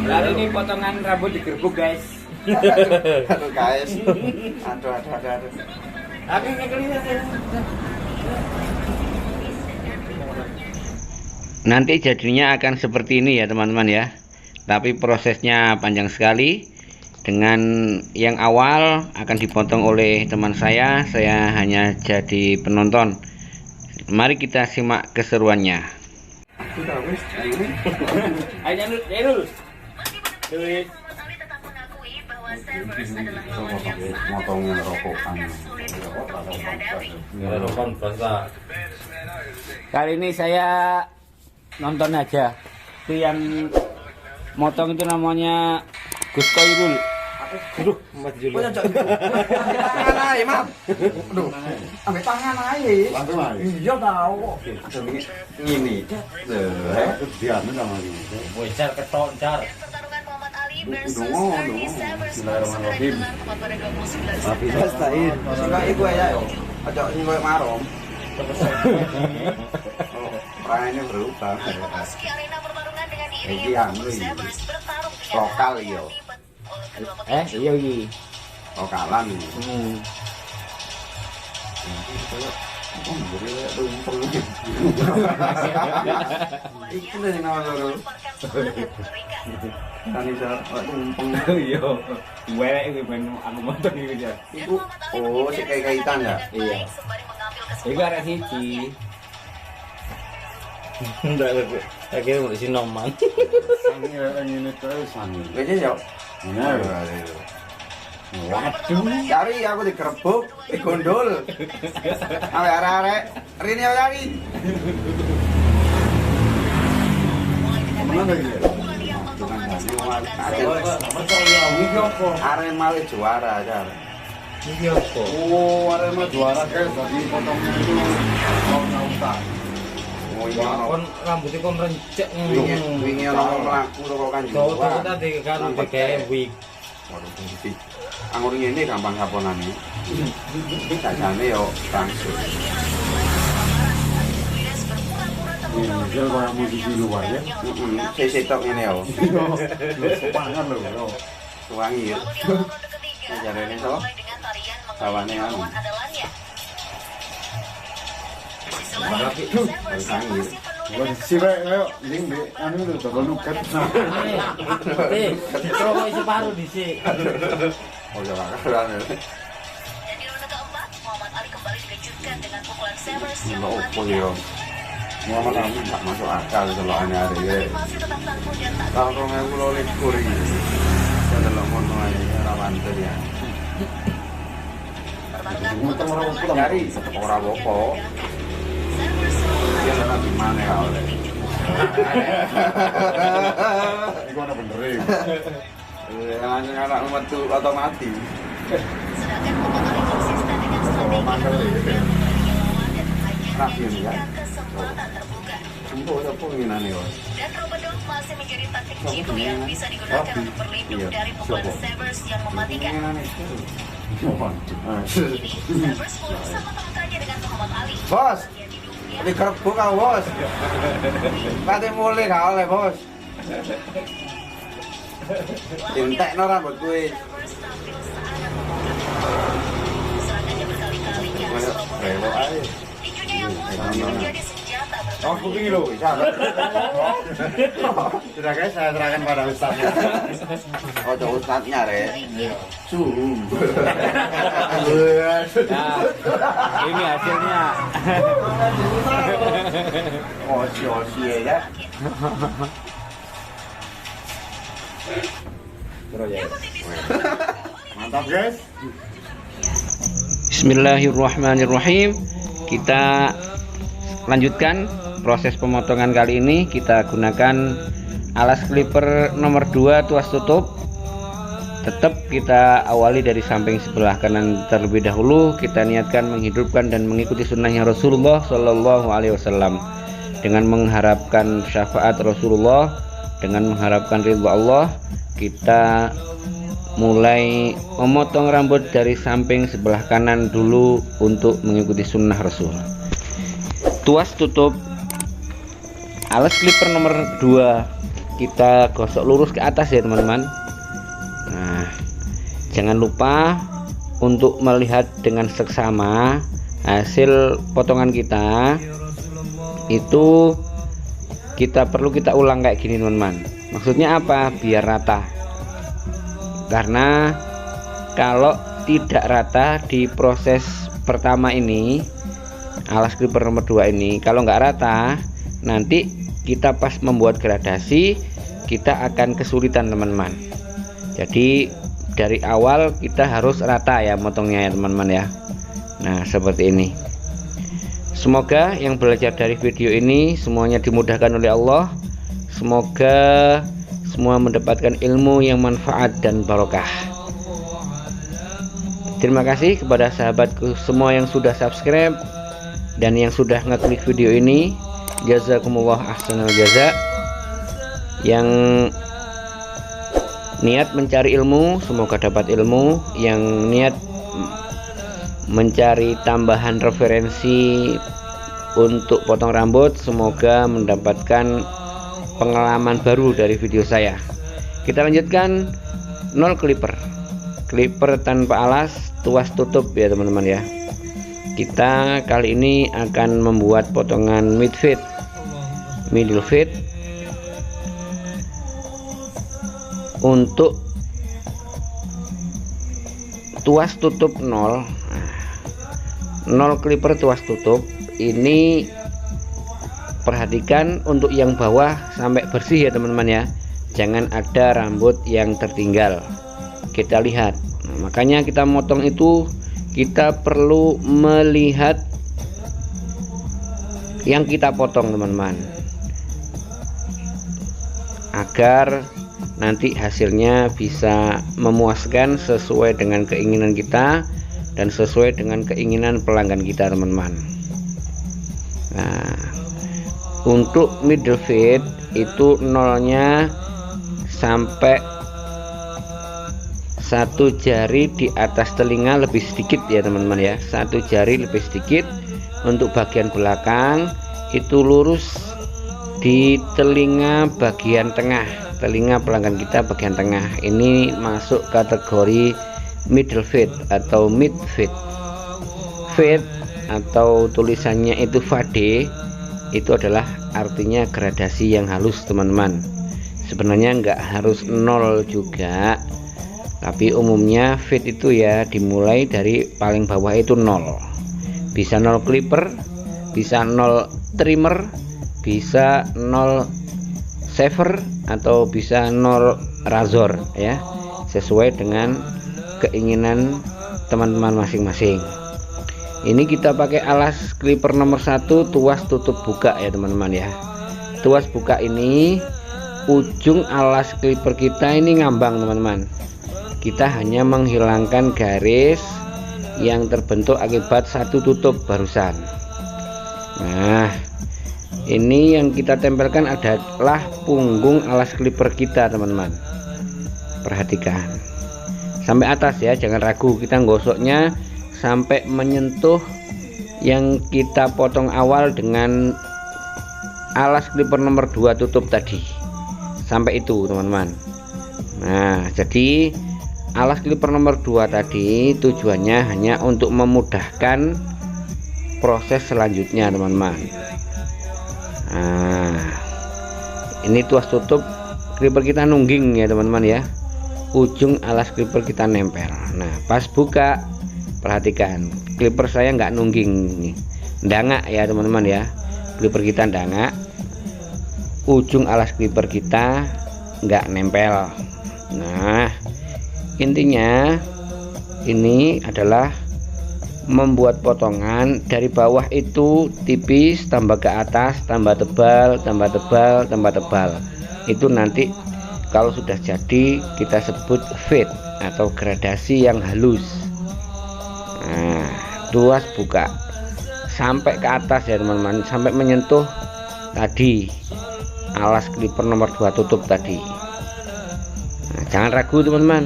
Kali ini potongan rambut digerbuk guys. Aduh guys. Aduh. Aku ngekelihat ya. Nanti jadinya akan seperti ini ya teman-teman ya. Tapi prosesnya panjang sekali. Dengan yang awal akan dipotong oleh teman saya hanya jadi penonton. Mari kita simak keseruannya. Ayo Nurul. Motongin rokokan. Kali ini saya nonton aja. Itu yang motong itu namanya Gus Koirul. Aduh, mati dulu. Tangan aja, Mam. Aduh. Ambil tangan aja. Langsung aja. Iya tahu. Ini. Diambil sama ini. Bocor ketok car. Bismillahirrahmanirrahim. Tapi pastain. Singkok iku ya yo. Aja singkok marom. Perangannya berubah. Iki anu iki. Lokal yo. Iya iki. Lokalan iki. Iki lho nama loro. Kan iso tumpeng. Iya. Welek iki ben aku motong iki ya. Iku sik kaitan ya? Iya. Iku arek siji. Enggak lho. Akhirnya mau isi noman. Ini terus ani. Wis yo. Benar. Waduh, cari aku digerebuk, digondol. Arek-arek, rene yo cari. Mana lagi? Arema le juara aja. Oh, Arema juara guys. Tadi potongnya itu lawan utang. Oh iya. Kon rambutnya kon rencek Wingi ono mlaku kok kan Tuh juara. tadi kan kayak wig. Waduh, mesti. Anggur ini gampang saponane. Sajane yo langsung. Ini kalau musisi luar ya. Sik tok ngene yo. Sepangan loh. Wangi ya. Jarene to. Sawane anu. Wangi. Wah, sirek ayo ning be anu lho to lukat. Terus separuh dhisik. Oh ya kan. Mau opo yo. Muhammad Ali tak masuk akal kalau aneh-aneh ya. Tahun 2021 iki. Saya delok ngono ae ora wanter ya. Muter ora pulang. Nyari tetep ora apa-apa. Dia ora di mana ya oleh. Iku ana bener e. Langsung anak metu atau mati. Oh, mandel iki. Rapi ya. Untuk apa nginane yo. Dan Robodog masih menjadi taktik jitu yang bisa digunakan untuk berlindung dari pukulan Severs yang mematikan. Kini Severs pun sama temukannya dengan Muhammad Ali. Bos. Digerebuk kau bos. Kate mulai gak oleh bos. Entekno rambut kuwi. Severs tampil sangat memukul. Serangannya berkali-kali nyaris Rewok ae. tinjunya yang masih menjadi senjata Oh, berbahaya. kuping lho, bisa. Sudah guys, saya serahkan pada ustaznya. Oh, itu ustaznya, Rek. Suhu. Nah, ini hasilnya. Osi ya. Terus ya. Mantap guys. Bismillahirrahmanirrahim. Kita lanjutkan proses pemotongan kali ini. Kita gunakan alas clipper nomor 2 tuas tutup. Tetap kita awali dari samping sebelah kanan terlebih dahulu. Kita niatkan menghidupkan dan mengikuti sunnahnya Rasulullah Shallallahu Alaihi Wasallam dengan mengharapkan syafaat Rasulullah, dengan mengharapkan ridho Allah. Kita mulai memotong rambut dari samping sebelah kanan dulu untuk mengikuti sunnah Rasul. Tuas tutup alas clipper nomor 2 kita gosok lurus ke atas ya teman-teman. Nah, jangan lupa untuk melihat dengan seksama hasil potongan kita. Itu kita ulang kayak gini teman-teman. Maksudnya apa? Biar rata. Karena kalau tidak rata di proses pertama ini, alas clipper nomor 2 ini, kalau nggak rata, nanti kita pas membuat gradasi kita akan kesulitan teman-teman. Jadi dari awal kita harus rata ya motongnya ya teman-teman ya. Nah, seperti ini. Semoga yang belajar dari video ini semuanya dimudahkan oleh Allah. Semoga semua mendapatkan ilmu yang manfaat dan barokah. Terima kasih kepada sahabatku semua yang sudah subscribe dan yang sudah ngeklik video ini. Jazakumullah ahsanal jaza. Yang niat mencari ilmu semoga dapat ilmu, yang niat mencari tambahan referensi untuk potong rambut semoga mendapatkan pengalaman baru dari video saya. Kita lanjutkan 0 clipper tanpa alas, tuas tutup ya teman-teman ya. Kita kali ini akan membuat potongan middle fade untuk tuas tutup 0 clipper tuas tutup. Ini perhatikan untuk yang bawah sampai bersih ya teman-teman ya, jangan ada rambut yang tertinggal. Kita lihat, nah, makanya kita motong itu kita perlu melihat yang kita potong teman-teman, agar nanti hasilnya bisa memuaskan sesuai dengan keinginan kita dan sesuai dengan keinginan pelanggan kita teman-teman. Nah, untuk middle fade itu nolnya sampai 1 jari di atas telinga lebih sedikit ya teman-teman ya, 1 jari lebih sedikit. Untuk bagian belakang itu lurus di telinga bagian tengah, telinga pelanggan kita bagian tengah. Ini masuk kategori middle fade atau mid fade. Fade atau tulisannya itu fade, itu adalah artinya gradasi yang halus teman-teman. Sebenarnya nggak harus 0 juga, tapi umumnya fade itu ya dimulai dari paling bawah itu 0. Bisa 0 clipper, bisa 0 trimmer, bisa 0 shaver, atau bisa 0 razor ya, sesuai dengan keinginan teman-teman masing-masing. Ini kita pakai alas clipper nomor 1 tuas tutup buka ya teman-teman ya. Tuas buka ini ujung alas clipper kita ini ngambang teman-teman. Kita hanya menghilangkan garis yang terbentuk akibat 1 tutup barusan. Nah, ini yang kita tempelkan adalah punggung alas clipper kita teman-teman. Perhatikan sampai atas ya, jangan ragu, kita gosoknya sampai menyentuh yang kita potong awal dengan alas clipper nomor 2 tutup tadi, sampai itu teman-teman. Nah, jadi alas clipper nomor 2 tadi tujuannya hanya untuk memudahkan proses selanjutnya teman-teman. Nah, ini tuas tutup clipper kita nungging ya teman-teman ya, ujung alas clipper kita nempel. Nah, pas buka perhatikan clipper saya nggak nungging nih, ndangak ya teman-teman ya, clipper kita ndangak, ujung alas clipper kita nggak nempel. Nah, intinya ini adalah membuat potongan dari bawah itu tipis, tambah ke atas, tambah tebal, tambah tebal, tambah tebal. Itu nanti kalau sudah jadi kita sebut fade atau gradasi yang halus. Nah, tuas buka sampai ke atas ya teman-teman, sampai menyentuh tadi alas clipper nomor 2 tutup tadi. Nah, jangan ragu teman-teman,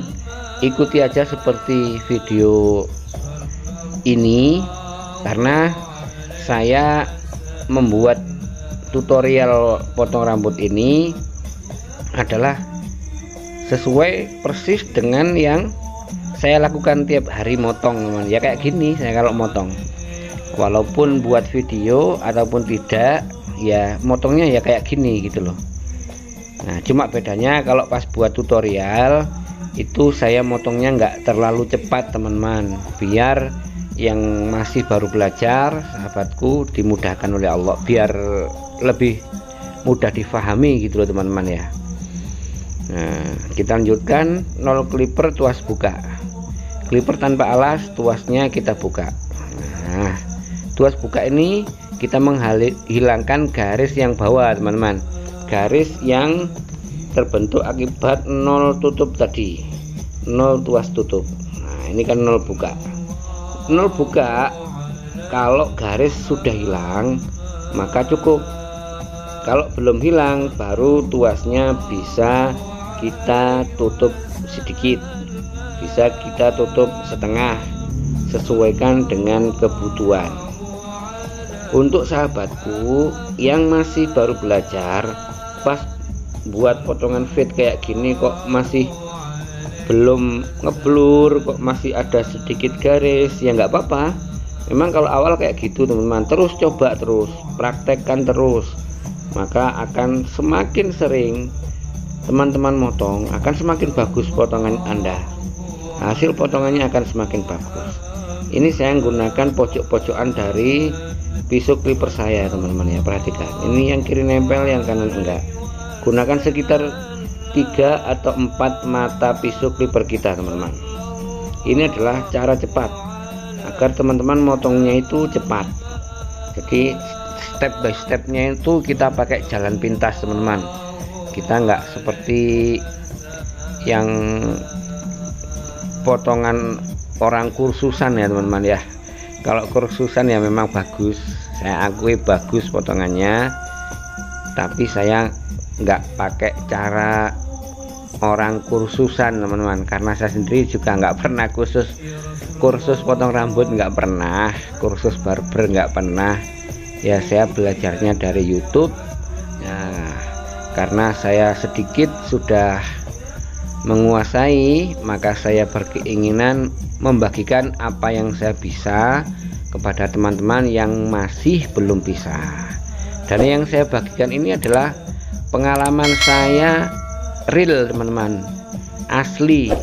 ikuti aja seperti video ini, karena saya membuat tutorial potong rambut ini adalah sesuai persis dengan yang saya lakukan tiap hari motong, teman. Ya kayak gini saya kalau motong, walaupun buat video ataupun tidak, ya motongnya ya kayak gini gitu loh. Nah cuma bedanya kalau pas buat tutorial itu saya motongnya nggak terlalu cepat, teman-teman, biar yang masih baru belajar sahabatku dimudahkan oleh Allah, biar lebih mudah difahami gitu loh, teman-teman ya. Nah kita lanjutkan. 0 clipper tuas buka, clipper tanpa alas, tuasnya kita buka. Nah tuas buka ini kita menghilangkan garis yang bawah, teman-teman, garis yang terbentuk akibat 0 tutup tadi, 0 tuas tutup. Nah ini kan 0 buka. 0 buka, kalau garis sudah hilang maka cukup. Kalau belum hilang baru tuasnya bisa kita tutup sedikit, bisa kita tutup setengah, sesuaikan dengan kebutuhan. Untuk sahabatku yang masih baru belajar, pas buat potongan fade kayak gini kok masih belum ngeblur, kok masih ada sedikit garis, ya nggak apa-apa. Memang kalau awal kayak gitu, teman-teman, terus coba, terus praktekkan terus, maka akan semakin sering teman-teman motong, akan semakin bagus potongan Anda, hasil potongannya akan semakin bagus. Ini saya menggunakan pojok-pojokan dari pisau clipper saya, teman-teman ya, perhatikan. Ini yang kiri nempel, yang kanan enggak. Gunakan sekitar 3 atau 4 mata pisau clipper kita, teman-teman. Ini adalah cara cepat agar teman-teman motongnya itu cepat. Jadi step by stepnya itu kita pakai jalan pintas, teman-teman. Kita nggak seperti yang potongan orang kursusan ya, teman-teman ya. Kalau kursusan ya memang bagus, saya akui bagus potongannya, tapi saya nggak pakai cara orang kursusan, teman-teman, karena saya sendiri juga nggak pernah kursus potong rambut, nggak pernah kursus barber, nggak pernah ya. Saya belajarnya dari YouTube. Nah karena saya sedikit sudah menguasai, maka saya berkeinginan membagikan apa yang saya bisa kepada teman-teman yang masih belum bisa. Dan yang saya bagikan ini adalah pengalaman saya real, teman-teman, asli.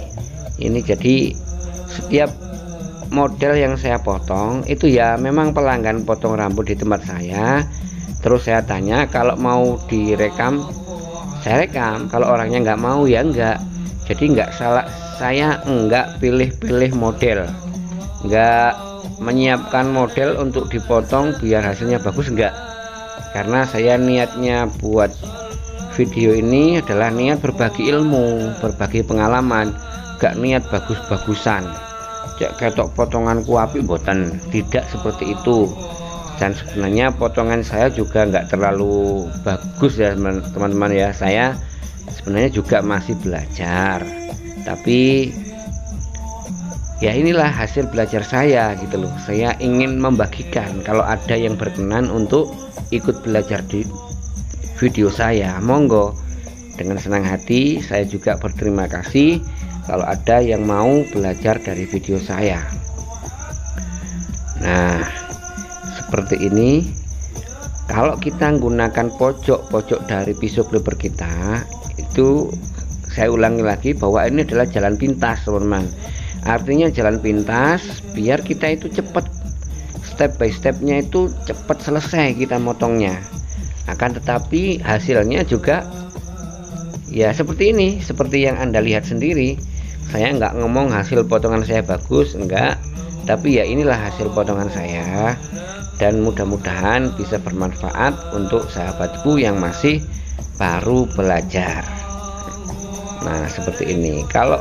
Ini jadi setiap model yang saya potong itu ya memang pelanggan potong rambut di tempat saya. Terus saya tanya, kalau mau direkam saya rekam, kalau orangnya nggak mau ya enggak. Jadi nggak salah, saya enggak pilih-pilih model, nggak menyiapkan model untuk dipotong biar hasilnya bagus, enggak. Karena saya niatnya buat video ini adalah niat berbagi ilmu, berbagi pengalaman, gak niat bagus-bagusan. Cek ketok potonganku apik mboten, tidak seperti itu. Dan sebenarnya potongan saya juga nggak terlalu bagus ya, teman-teman ya. Saya sebenarnya juga masih belajar, tapi ya inilah hasil belajar saya gitu loh. Saya ingin membagikan, kalau ada yang berkenan untuk ikut belajar di video saya, monggo, dengan senang hati. Saya juga berterima kasih kalau ada yang mau belajar dari video saya. Nah seperti ini. Kalau kita menggunakan pojok-pojok dari pisau clipper kita, itu saya ulangi lagi bahwa ini adalah jalan pintas, teman-teman. Artinya jalan pintas biar kita itu cepat, step by stepnya itu cepat selesai kita motongnya. Akan tetapi hasilnya juga ya seperti ini, seperti yang Anda lihat sendiri. Saya nggak ngomong hasil potongan saya bagus, enggak, tapi ya inilah hasil potongan saya, dan mudah-mudahan bisa bermanfaat untuk sahabatku yang masih baru belajar. Nah seperti ini. Kalau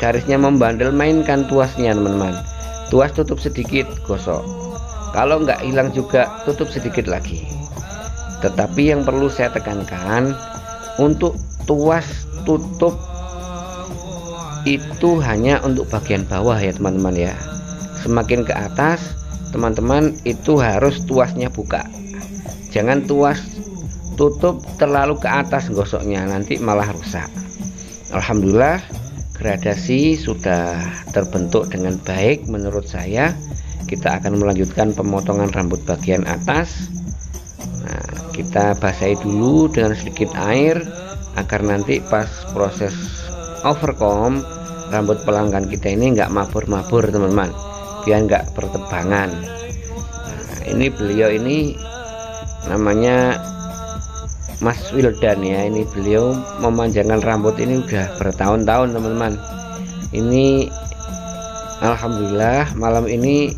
garisnya membandel, mainkan tuasnya, teman-teman. Tuas tutup sedikit, gosok. Kalau nggak hilang juga, tutup sedikit lagi. Tetapi yang perlu saya tekankan, untuk tuas tutup itu hanya untuk bagian bawah ya, teman-teman ya. Semakin ke atas, teman-teman, itu harus tuasnya buka. Jangan tuas tutup terlalu ke atas gosoknya, nanti malah rusak. Alhamdulillah gradasi sudah terbentuk dengan baik menurut saya. Kita akan melanjutkan pemotongan rambut bagian atas. Nah, kita basahi dulu dengan sedikit air agar nanti pas proses overcomb rambut pelanggan kita ini nggak mabur-mabur teman-teman, biar nggak bertebangan. Nah, ini beliau ini namanya Mas Wildan ya, ini beliau memanjangkan rambut ini udah bertahun-tahun teman-teman. Ini alhamdulillah malam ini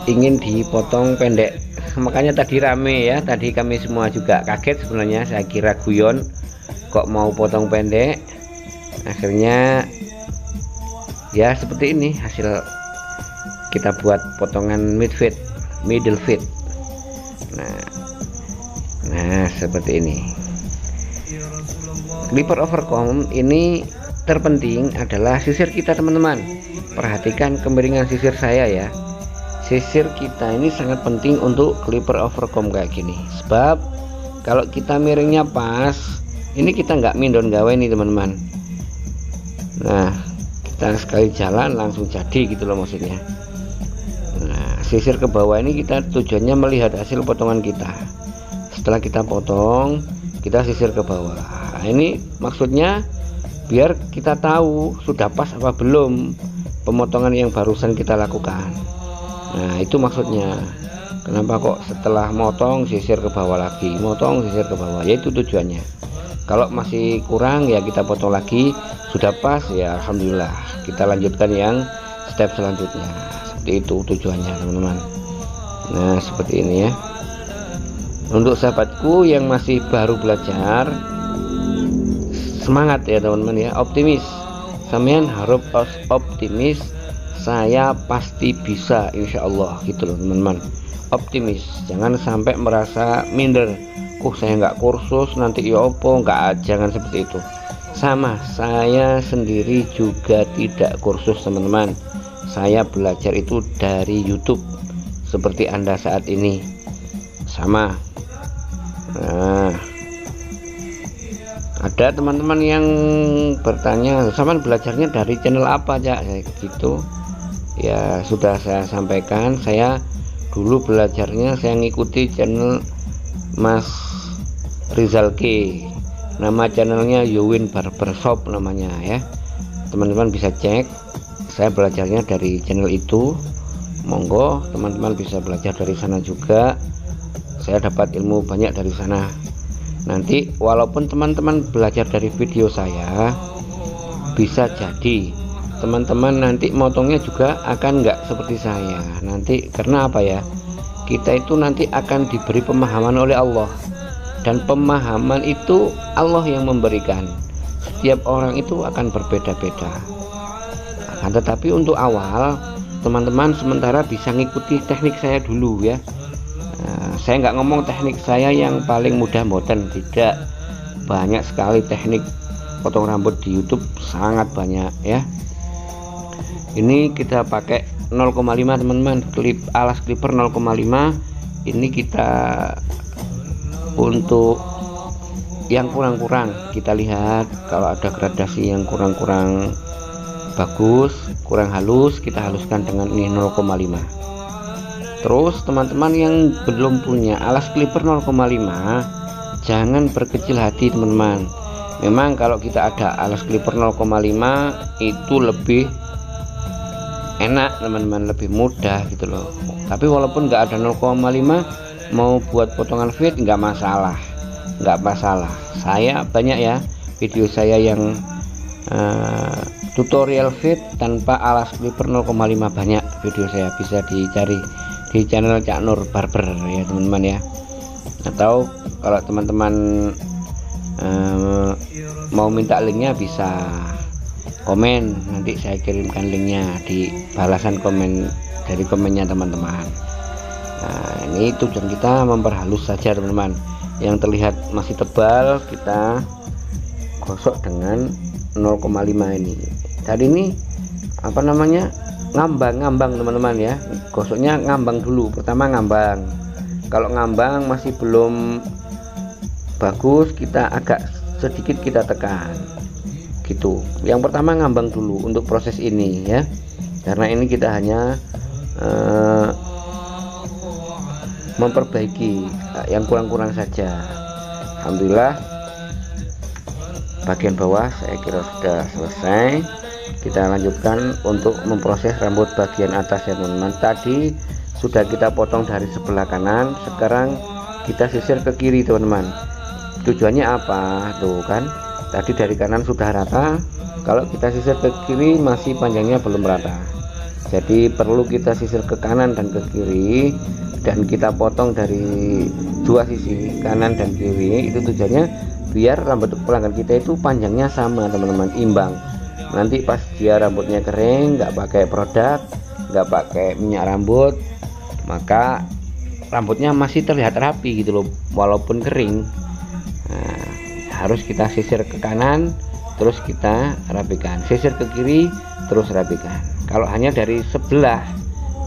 ingin dipotong pendek, makanya tadi rame ya, tadi kami semua juga kaget sebenarnya, saya kira guyon kok mau potong pendek. Akhirnya ya seperti ini hasil kita buat potongan middle fit. Nah seperti ini. Clipper overcomb ini terpenting adalah sisir kita teman-teman. Perhatikan kemiringan sisir saya ya. Sisir kita ini sangat penting untuk clipper overcomb kayak gini. Sebab kalau kita miringnya pas, ini kita nggak mindon gawe nih teman-teman. Nah kita sekali jalan langsung jadi gitu loh maksudnya. Nah sisir ke bawah ini kita tujuannya melihat hasil potongan kita. Setelah kita potong, kita sisir ke bawah. Nah, ini maksudnya biar kita tahu sudah pas apa belum pemotongan yang barusan kita lakukan. Nah itu maksudnya. Kenapa kok setelah motong sisir ke bawah lagi, motong sisir ke bawah, yaitu tujuannya. Kalau masih kurang ya kita potong lagi. Sudah pas ya alhamdulillah, kita lanjutkan yang step selanjutnya. Seperti itu tujuannya teman-teman. Nah seperti ini ya. Untuk sahabatku yang masih baru belajar, semangat ya teman-teman ya, optimis. Sampean harus optimis, saya pasti bisa insya Allah gitu loh teman-teman. Optimis, jangan sampai merasa minder. Saya nggak kursus nanti ya opo, nggak, jangan seperti itu. Sama, saya sendiri juga tidak kursus teman-teman. Saya belajar itu dari YouTube seperti Anda saat ini. Sama. Nah, ada teman-teman yang bertanya, sama belajarnya dari channel apa aja gitu ya. Sudah saya sampaikan, saya dulu belajarnya saya ngikuti channel Mas Rizal K, nama channelnya Yowin Barbershop namanya ya, teman-teman bisa cek. Saya belajarnya dari channel itu, monggo teman-teman bisa belajar dari sana juga. Saya dapat ilmu banyak dari sana. Nanti walaupun teman-teman belajar dari video saya, bisa jadi teman-teman nanti motongnya juga akan nggak seperti saya nanti. Karena apa ya, kita itu nanti akan diberi pemahaman oleh Allah, dan pemahaman itu Allah yang memberikan. Setiap orang itu akan berbeda-beda. Akan tetapi untuk awal teman-teman sementara bisa ngikuti teknik saya dulu ya. Saya nggak ngomong teknik saya yang paling mudah modern, tidak. Banyak sekali teknik potong rambut di YouTube, sangat banyak ya. Ini kita pakai 0,5 teman-teman, alas clipper 0,5. Ini kita untuk yang kurang-kurang, kita lihat kalau ada gradasi yang kurang-kurang bagus, kurang halus, kita haluskan dengan ini 0,5. Terus teman-teman yang belum punya alas clipper 0,5, jangan berkecil hati teman-teman. Memang kalau kita ada alas clipper 0,5 itu lebih enak teman-teman, lebih mudah gitu loh. Tapi walaupun nggak ada 0,5, mau buat potongan fit nggak masalah, nggak masalah. Saya banyak ya video saya yang tutorial fit tanpa alas clipper 0,5, banyak video saya, bisa dicari di channel Cak Nur Barber ya teman-teman ya. Atau kalau teman-teman mau minta linknya bisa komen, nanti saya kirimkan linknya di balasan komen dari komennya teman-teman. Nah ini tujuan kita memperhalus saja teman-teman. Yang terlihat masih tebal kita gosok dengan 0,5 ini. Tadi ini apa namanya, ngambang teman-teman ya. Gosoknya ngambang dulu, pertama ngambang. Kalau ngambang masih belum bagus, kita agak sedikit kita tekan gitu. Yang pertama ngambang dulu untuk proses ini ya, karena ini kita hanya memperbaiki yang kurang-kurang saja. Alhamdulillah bagian bawah saya kira sudah selesai. Kita lanjutkan untuk memproses rambut bagian atas ya teman-teman. Tadi sudah kita potong dari sebelah kanan, sekarang kita sisir ke kiri teman-teman. Tujuannya apa? Tuh kan, tadi dari kanan sudah rata, kalau kita sisir ke kiri masih panjangnya belum rata. Jadi perlu kita sisir ke kanan dan ke kiri, dan kita potong dari dua sisi kanan dan kiri. Itu tujuannya biar rambut pelanggan kita itu panjangnya sama teman-teman, imbang. Nanti pas dia rambutnya kering, nggak pakai produk, nggak pakai minyak rambut, maka rambutnya masih terlihat rapi gitu loh walaupun kering. Nah, harus kita sisir ke kanan terus kita rapikan, sisir ke kiri terus rapikan. Kalau hanya dari sebelah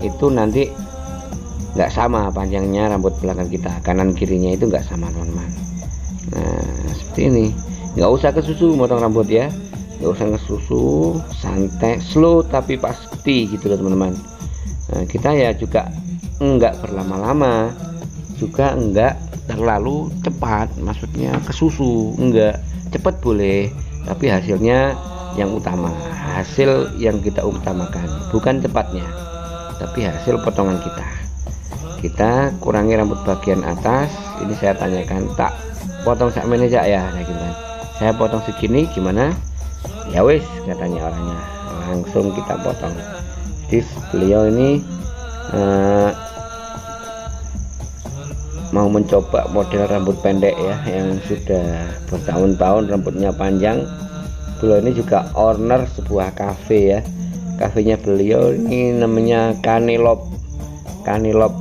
itu nanti nggak sama panjangnya rambut belakang kita, kanan kirinya itu nggak sama teman-teman. Nah seperti ini, nggak usah kesusu motong rambut ya, nggak usah kesusu, santai, slow tapi pasti gitu loh teman-teman. Nah, kita ya juga enggak berlama-lama, juga enggak terlalu cepat, maksudnya kesusu enggak, cepat boleh tapi hasilnya yang utama, hasil yang kita utamakan bukan cepatnya tapi hasil potongan kita kurangi rambut bagian atas. Ini saya tanyakan, tak potong sakmene aja ya, nah gitu kan, saya potong segini gimana ya wis katanya orangnya, langsung kita potong. Jadi beliau ini mau mencoba model rambut pendek ya, yang sudah bertahun-tahun rambutnya panjang. Beliau ini juga owner sebuah cafe ya, kafenya beliau ini namanya Kanilop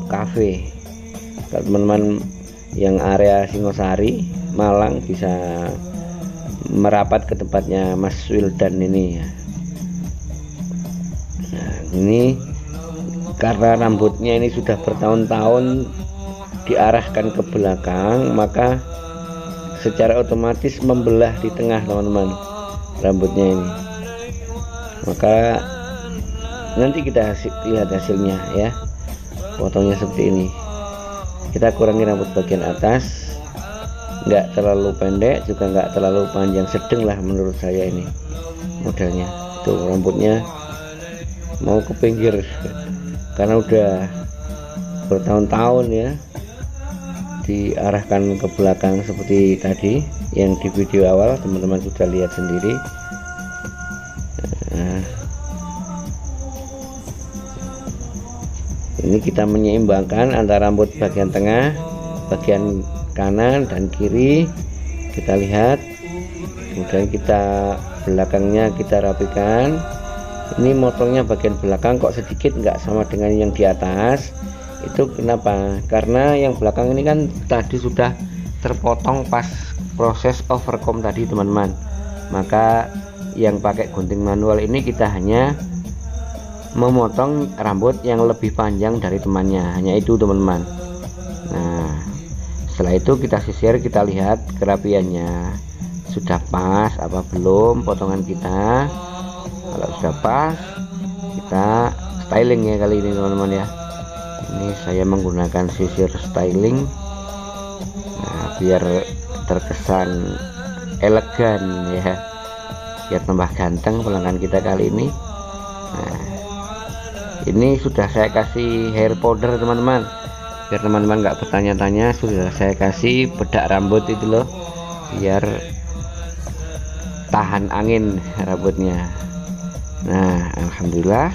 Cafe. Kalau teman-teman yang area Singosari Malang bisa merapat ke tempatnya Mas Wildan ini ya. Nah, ini karena rambutnya ini sudah bertahun-tahun diarahkan ke belakang, maka secara otomatis membelah di tengah teman-teman rambutnya ini. Maka nanti kita lihat hasilnya ya, potongnya seperti ini. Kita kurangi rambut bagian atas, nggak terlalu pendek juga nggak terlalu panjang, sedang lah menurut saya ini modelnya. Tuh rambutnya mau ke pinggir karena udah bertahun-tahun ya diarahkan ke belakang seperti tadi yang di video awal teman-teman sudah lihat sendiri. Nah, ini kita menyeimbangkan antara rambut bagian tengah, bagian kanan dan kiri, kita lihat, kemudian kita belakangnya kita rapikan. Ini motongnya bagian belakang kok sedikit nggak sama dengan yang di atas. Itu kenapa? Karena yang belakang ini kan tadi sudah terpotong pas proses overcomb tadi teman-teman. Maka yang pakai gunting manual ini kita hanya memotong rambut yang lebih panjang dari temannya, hanya itu teman-teman. Nah setelah itu kita sisir, kita lihat kerapiannya sudah pas apa belum potongan kita. Kalau sudah pas kita styling ya kali ini teman-teman ya. Ini saya menggunakan sisir styling, nah biar terkesan elegan ya, biar tambah ganteng pelanggan kita kali ini. Nah ini sudah saya kasih hair powder teman-teman, biar teman-teman nggak bertanya-tanya, sudah saya kasih bedak rambut itu loh, biar tahan angin rambutnya. Nah alhamdulillah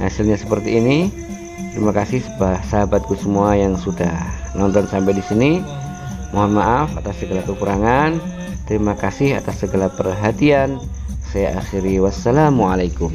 hasilnya seperti ini. Terima kasih sahabatku semua yang sudah nonton sampai di sini. Mohon maaf atas segala kekurangan. Terima kasih atas segala perhatian. Saya akhiri, wassalamualaikum.